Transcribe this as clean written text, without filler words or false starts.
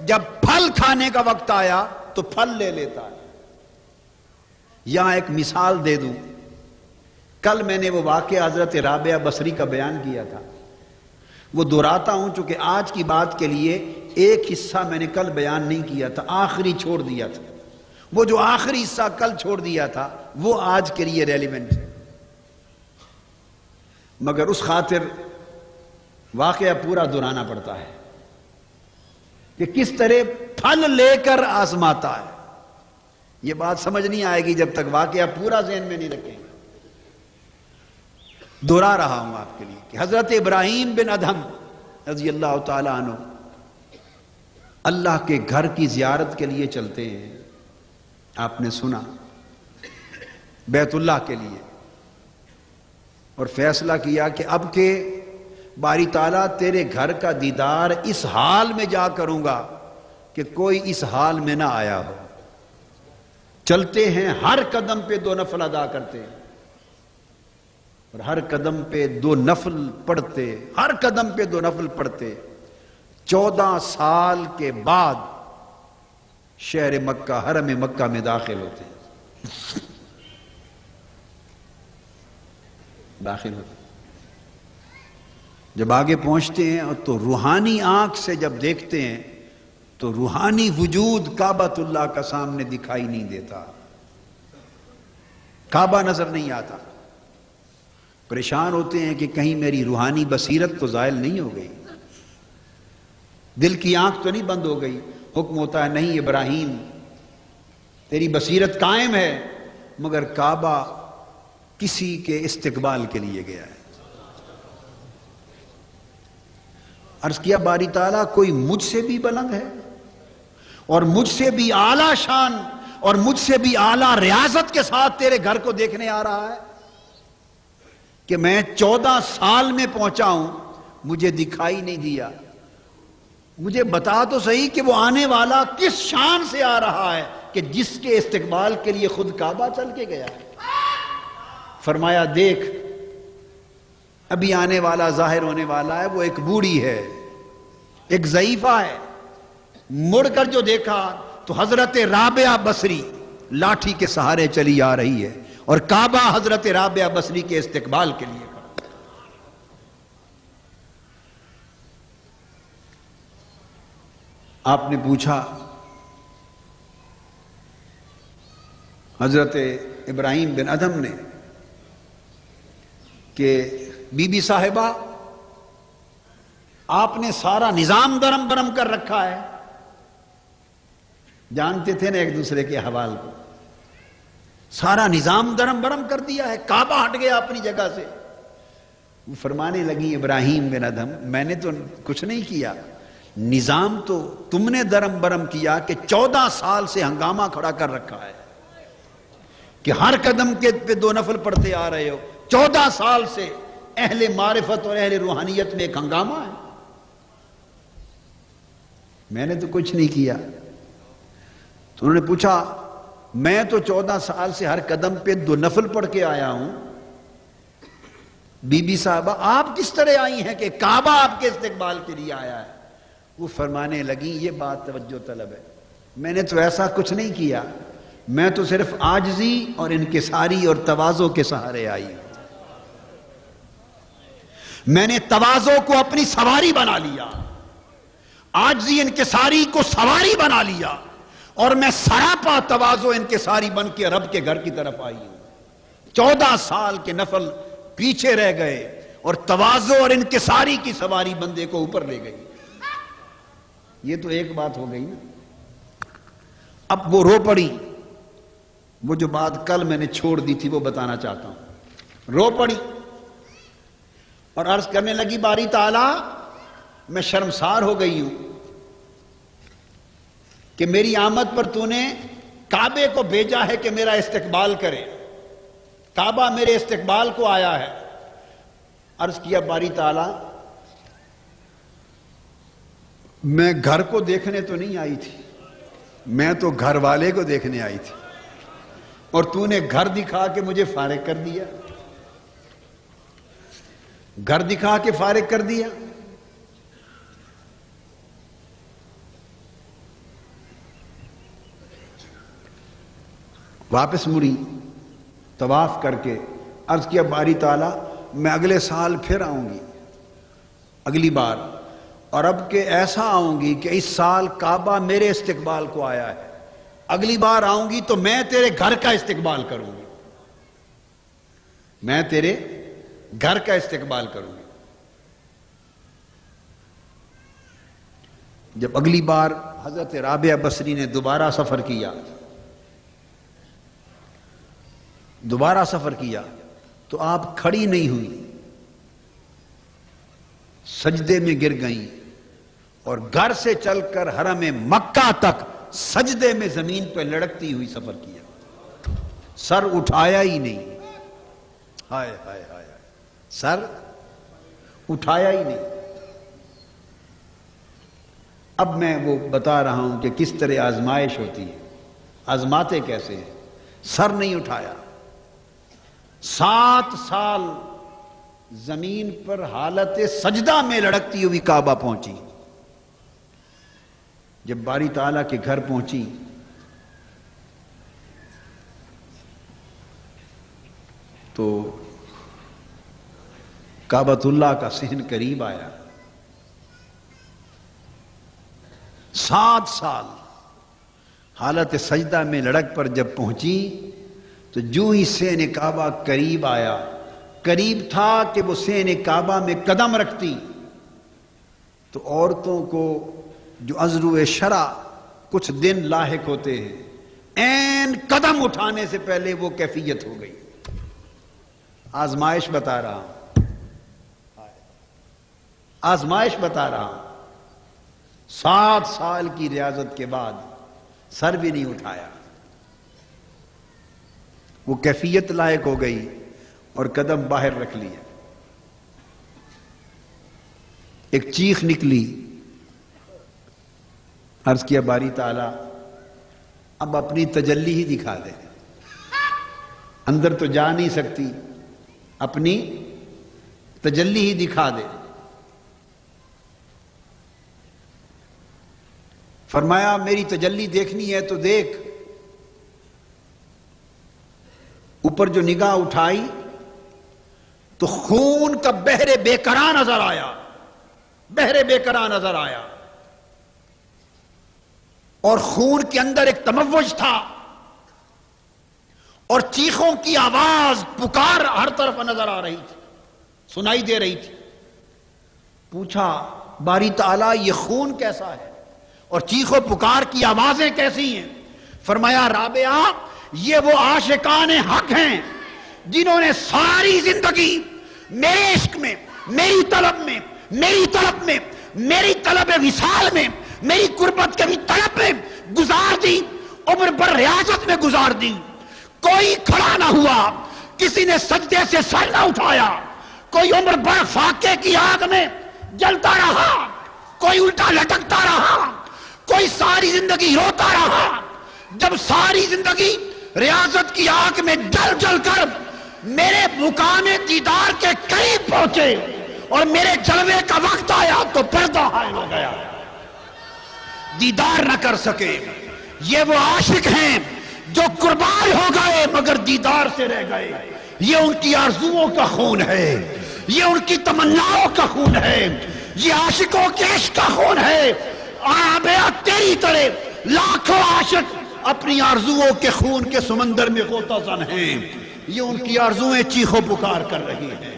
جب پھل کھانے کا وقت آیا تو پھل لے لیتا ہے۔ یہاں ایک مثال دے دوں، کل میں نے وہ واقعہ حضرت رابعہ بصری کا بیان کیا تھا، وہ دہراتا ہوں چونکہ آج کی بات کے لیے ایک حصہ میں نے کل بیان نہیں کیا تھا، آخری چھوڑ دیا تھا۔ وہ جو آخری حصہ کل چھوڑ دیا تھا وہ آج کے لیے ریلیونٹ ہے، مگر اس خاطر واقعہ پورا دہرانا پڑتا ہے کہ کس طرح پھل لے کر آزماتا ہے۔ یہ بات سمجھ نہیں آئے گی جب تک واقعہ پورا ذہن میں نہیں رکھیں گے۔ دہرا رہا ہوں آپ کے لیے کہ حضرت ابراہیم بن ادہم رضی اللہ تعالی عنہ اللہ کے گھر کی زیارت کے لیے چلتے ہیں، آپ نے سنا، بیت اللہ کے لیے، اور فیصلہ کیا کہ اب کہ باری تعالیٰ تیرے گھر کا دیدار اس حال میں جا کروں گا کہ کوئی اس حال میں نہ آیا ہو۔ چلتے ہیں، ہر قدم پہ 2 نفل ادا کرتے ہیں اور ہر قدم پہ 2 نفل پڑھتے، ہر قدم پہ 2 نفل پڑھتے۔ 14 سال کے بعد شہر مکہ، حرم مکہ میں داخل ہوتے ہیں، داخل ہوتے ہیں۔ جب آگے پہنچتے ہیں تو روحانی آنکھ سے جب دیکھتے ہیں تو روحانی وجود کعبۃ اللہ کا سامنے دکھائی نہیں دیتا، کعبہ نظر نہیں آتا۔ پریشان ہوتے ہیں کہ کہیں میری روحانی بصیرت تو زائل نہیں ہو گئی، دل کی آنکھ تو نہیں بند ہو گئی۔ حکم ہوتا ہے نہیں ابراہیم تیری بصیرت قائم ہے، مگر کعبہ کسی کے استقبال کے لیے گیا ہے۔ عرض کیا باری تعالیٰ کوئی مجھ سے بھی بلند ہے اور مجھ سے بھی اعلیٰ شان اور مجھ سے بھی اعلیٰ ریاضت کے ساتھ تیرے گھر کو دیکھنے آ رہا ہے کہ میں 14 سال میں پہنچا ہوں، مجھے دکھائی نہیں دیا؟ مجھے بتا تو صحیح کہ وہ آنے والا کس شان سے آ رہا ہے کہ جس کے استقبال کے لیے خود کعبہ چل کے گیا ہے۔ فرمایا دیکھ ابھی آنے والا، ظاہر ہونے والا ہے، وہ ایک بوڑھی ہے، ایک ضعیفہ ہے۔ مڑ کر جو دیکھا تو حضرت رابعہ بصری لاٹھی کے سہارے چلی آ رہی ہے اور کعبہ حضرت رابعہ بصری کے استقبال کے لیے کھڑا۔ آپ نے پوچھا حضرت ابراہیم بن ادہم نے کہ بی بی صاحبہ آپ نے سارا نظام درم برم کر رکھا ہے، جانتے تھے نا ایک دوسرے کے حوال کو، سارا نظام درم برم کر دیا ہے، کعبہ ہٹ گیا اپنی جگہ سے۔ وہ فرمانے لگی ابراہیم بن ادہم میں نے تو کچھ نہیں کیا، نظام تو تم نے درم برم کیا کہ 14 سال سے ہنگامہ کھڑا کر رکھا ہے کہ ہر قدم کے پہ 2 نفل پڑھتے آ رہے ہو۔ 14 سال سے اہل معرفت اور اہل روحانیت میں ایک ہنگامہ ہے، میں نے تو کچھ نہیں کیا۔ تو انہوں نے پوچھا میں تو 14 سال سے ہر قدم پہ 2 نفل پڑھ کے آیا ہوں، بی بی صاحبہ آپ کس طرح آئی ہیں کہ کعبہ آپ کے استقبال کے لیے آیا ہے؟ وہ فرمانے لگی یہ بات توجہ طلب ہے، میں نے تو ایسا کچھ نہیں کیا، میں تو صرف عاجزی اور انکساری اور تواضع کے سہارے آئی ہوں۔ میں نے تواضع کو اپنی سواری بنا لیا، عاجزی انکساری کو سواری بنا لیا، اور میں سراپا تواضع انکساری بن کے رب کے گھر کی طرف آئی ہوں۔ 14 سال کے نفل پیچھے رہ گئے اور تواضع اور انکساری کی سواری بندے کو اوپر لے گئی۔ یہ تو ایک بات ہو گئی نا۔ اب وہ رو پڑی، وہ جو بات کل میں نے چھوڑ دی تھی وہ بتانا چاہتا ہوں۔ رو پڑی اور عرض کرنے لگی باری تعالیٰ میں شرمسار ہو گئی ہوں کہ میری آمد پر تو نے کعبے کو بھیجا ہے کہ میرا استقبال کرے، کعبہ میرے استقبال کو آیا ہے۔ عرض کیا باری تعالیٰ میں گھر کو دیکھنے تو نہیں آئی تھی، میں تو گھر والے کو دیکھنے آئی تھی، اور تو نے گھر دکھا کے مجھے فارغ کر دیا، گھر دکھا کے فارغ کر دیا۔ واپس مڑی طواف کر کے، عرض کیا باری تعالیٰ میں اگلے سال پھر آؤں گی، اگلی بار، اور اب کہ ایسا آؤں گی کہ اس سال کعبہ میرے استقبال کو آیا ہے، اگلی بار آؤں گی تو میں تیرے گھر کا استقبال کروں گی، میں تیرے گھر کا استقبال کروں گی۔ جب اگلی بار حضرت رابعہ بصری نے دوبارہ سفر کیا، تو آپ کھڑی نہیں ہوئی، سجدے میں گر گئیں، اور گھر سے چل کر حرم مکہ تک سجدے میں زمین پہ لڑکتی ہوئی سفر کیا، سر اٹھایا ہی نہیں، ہائے ہائے ہائے، سر اٹھایا ہی نہیں۔ اب میں وہ بتا رہا ہوں کہ کس طرح آزمائش ہوتی ہے، آزماتے کیسے ہیں۔ سر نہیں اٹھایا، 7 سال زمین پر حالت سجدہ میں لڑکتی ہوئی کعبہ پہنچی۔ جب باری تعالیٰ کے گھر پہنچی تو کعبۃ اللہ کا صحن قریب آیا۔ 7 سال حالت سجدہ میں لڑک پر جب پہنچی تو جو ہی صحن کعبہ قریب آیا، قریب تھا کہ وہ صحن کعبہ میں قدم رکھتی تو عورتوں کو جو عذرو شرع کچھ دن لاحق ہوتے ہیں، عین قدم اٹھانے سے پہلے وہ کیفیت ہو گئی۔ آزمائش بتا رہا ہوں، آزمائش بتا رہا ہوں۔ 7 سال کی ریاضت کے بعد سر بھی نہیں اٹھایا، وہ کیفیت لائق ہو گئی اور قدم باہر رکھ لیا۔ ایک چیخ نکلی، عرض کیا باری تعالیٰ اب اپنی تجلی ہی دکھا دے، اندر تو جا نہیں سکتی، اپنی تجلی ہی دکھا دے۔ فرمایا میری تجلی دیکھنی ہے تو دیکھ۔ اوپر جو نگاہ اٹھائی تو خون کا بحر بے قرار نظر آیا، بحر بے قرار نظر آیا، اور خون کے اندر ایک تموج تھا، اور چیخوں کی آواز، پکار ہر طرف نظر آ رہی تھی، سنائی دے رہی تھی۔ پوچھا باری تعالیٰ یہ خون کیسا ہے اور چیخ و پکار کی آوازیں کیسی ہیں؟ فرمایا رابعہ یہ وہ عاشقان حق ہیں جنہوں نے ساری زندگی میرے عشق میں، میری طلب میں، میری طلب میں، میری طلب وصال میں، میری قربت کے بھی طلب میں گزار دی، عمر بھر ریاضت میں گزار دی۔ کوئی کھڑا نہ ہوا، کسی نے سجدے سے سر نہ اٹھایا، کوئی عمر بھر فاقے کی آگ میں جلتا رہا، کوئی الٹا لٹکتا رہا، کوئی ساری زندگی روتا رہا۔ جب ساری زندگی ریاضت کی آگ میں جل جل کر میرے مقام دیدار کے قریب پہنچے اور میرے جلوے کا وقت آیا تو پردہ حائل ہو گیا، دیدار نہ کر سکے۔ یہ وہ عاشق ہیں جو قربان ہو گئے مگر دیدار سے رہ گئے۔ یہ ان کی آرزوؤں کا خون ہے، یہ ان کی تمناؤں کا خون ہے، یہ عاشقوں کے عشق کا خون ہے۔ رابعہ تیری طرح لاکھوں عاشق اپنی آرزوؤں کے خون کے سمندر میں غوطہ زن ہیں، یہ ان کی آرزویں چیخ و پکار کر رہی ہیں۔